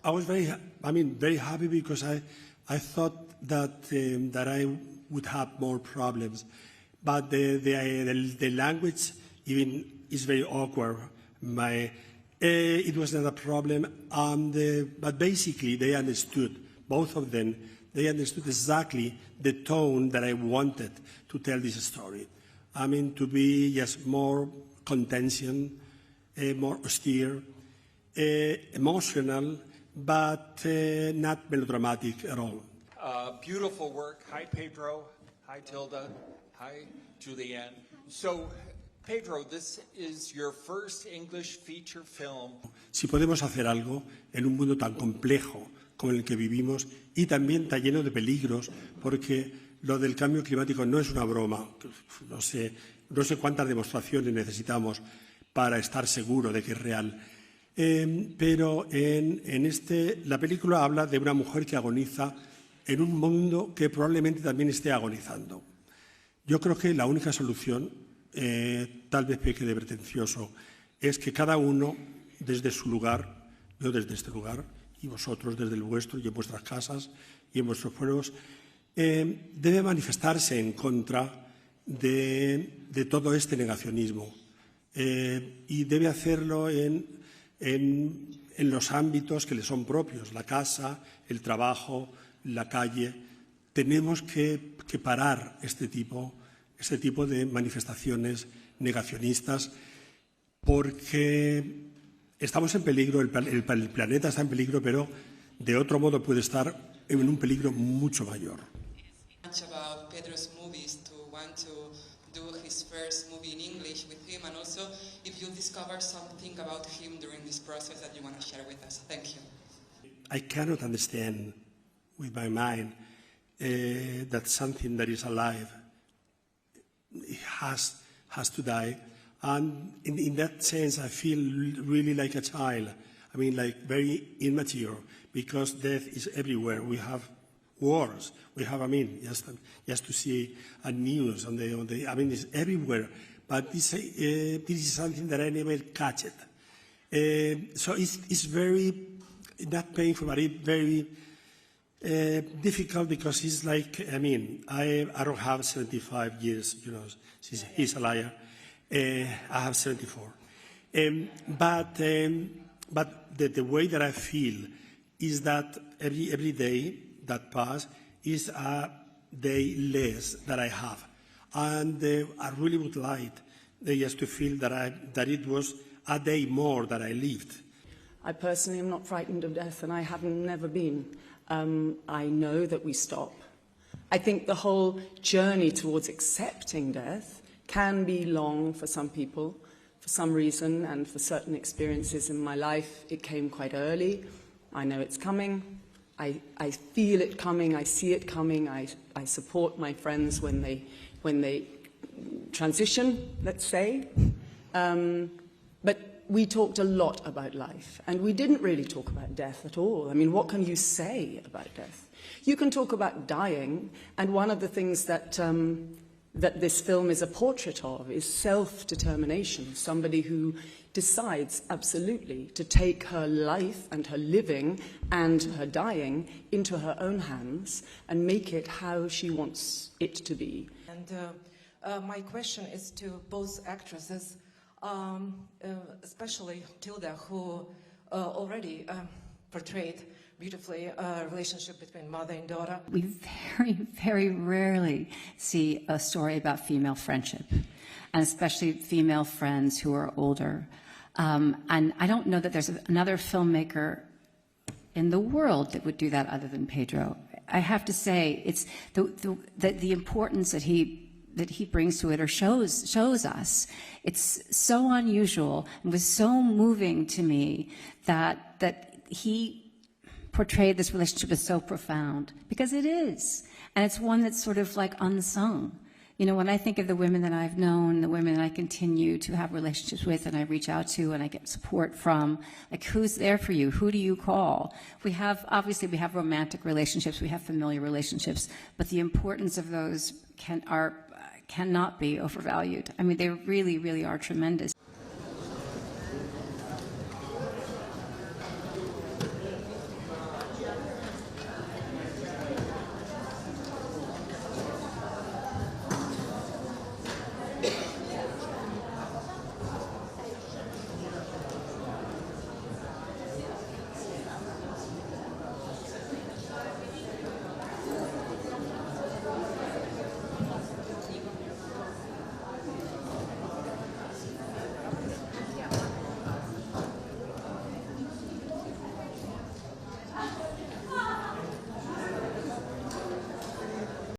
I was very happy because I thought that that I would have more problems, but the language even is very awkward. It was not a problem, but basically they understood, both of them. They understood exactly the tone that I wanted to tell this story. I mean, to be just more contention, more austere, emotional, but not melodramatic at all. Beautiful work. Hi, Pedro. Hi, Tilda. Hi, Julianne. So, Pedro, this is your first English feature film. Si podemos hacer algo en un mundo tan complejo como el que vivimos y también tan lleno de peligros, porque lo del cambio climático no es una broma. No sé cuántas demostraciones necesitamos para estar seguro de que es real. Pero la película habla de una mujer que agoniza en un mundo que probablemente también esté agonizando. Yo creo que la única solución, tal vez peque de pretencioso, es que cada uno desde su lugar, yo desde este lugar y vosotros desde el vuestro y en vuestras casas y en vuestros pueblos, debe manifestarse en contra de todo este negacionismo y debe hacerlo en los ámbitos que le son propios, la casa, el trabajo, la calle. Tenemos que parar este tipo de manifestaciones negacionistas porque estamos en peligro, el planeta está en peligro, pero de otro modo puede estar en un peligro mucho mayor. About Pedro's movies to want to do his first movie in English with him, and also if you discover something about him during this process that you want to share with us. Thank you. I cannot understand with my mind that something that is alive has to die, and in that sense I feel really like a child. I mean, like very immature, because death is everywhere. We have wars. We have, just to see a news on the. I mean, it's everywhere. But this is something that I never catch it. So it's very not painful, but it's very difficult, because it's like, I don't have 75 years. He's a liar. I have 74. But the way that I feel is that every day that pass is a day less that I have, and I really would like just to feel that it was a day more that I lived. I personally am not frightened of death, and I have never been. I know that we stop. I think the whole journey towards accepting death can be long for some people, for some reason, and for certain experiences in my life. It came quite early. I know it's coming. I feel it coming, I see it coming, I support my friends when they transition, let's say. But we talked a lot about life, and we didn't really talk about death at all. I mean, what can you say about death? You can talk about dying, and one of the things that this film is a portrait of is self-determination, somebody who decides absolutely to take her life and her living and her dying into her own hands and make it how she wants it to be. And my question is to both actresses, especially Tilda, who already portrayed beautifully a relationship between mother and daughter. We very, very rarely see a story about female friendship, and especially female friends who are older. And I don't know that there's another filmmaker in the world that would do that other than Pedro. I have to say, it's the importance that he brings to it, or shows us. It's so unusual and was so moving to me that he portrayed this relationship as so profound, because it is, and it's one that's sort of like unsung. You know, when I think of the women that I've known, the women that I continue to have relationships with and I reach out to and I get support from, like, who's there for you? Who do you call? Obviously we have romantic relationships, we have familiar relationships, but the importance of those cannot be overvalued. I mean, they really, really are tremendous.